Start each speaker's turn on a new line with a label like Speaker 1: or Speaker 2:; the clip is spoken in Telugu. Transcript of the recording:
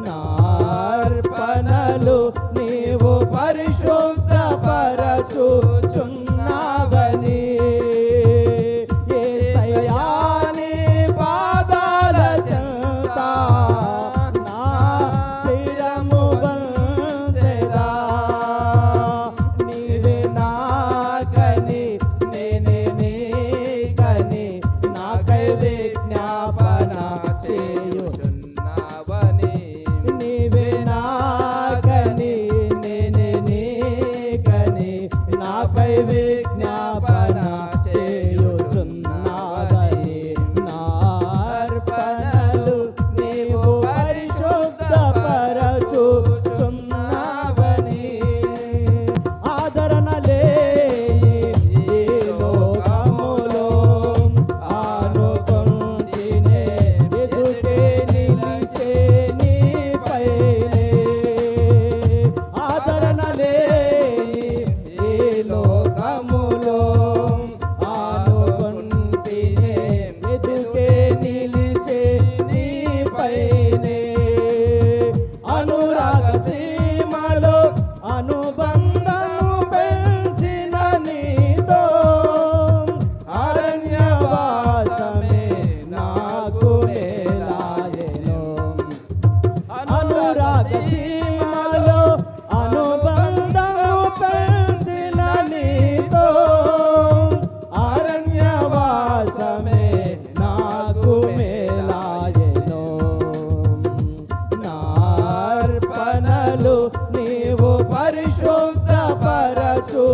Speaker 1: నార్పణలు నీవు పరిశుద్ధపరచుచున్నావని యేసయ్యా నీ పాదాల చెంత నా శిరము వంచెదా. నీవే నాకని నేనే నీకని నాకై విజ్ఞాపన చేయుచున్నావని. నీవే నాకని నేనే నీకని నాకై విజ్ఞాపన చేయుచున్నావని. నార్పణలు నీవు పరిశుద్ధపరచుచున్నావని. ఆదరణ లేని ఈ లోకములో ఆనుకొంటినే ఎదుటే నిలిచే నీపైనే. ఆదరణ లేని ఈ లోకములో ఆనుకొంటినే ఎదుటే నిలిచే నీపైనే. అనురాగ సీమలో అనుబంధము పెంచిన నీతో అరణ్యవాసమే నాకు మేలాయెను. అనురాగ సీమలో అనుబంధము పెంచిన నీతో అరణ్యవాసమే నాకు మేలాయెను. నార్పణలు నీవు పరిశుద్ధపరచు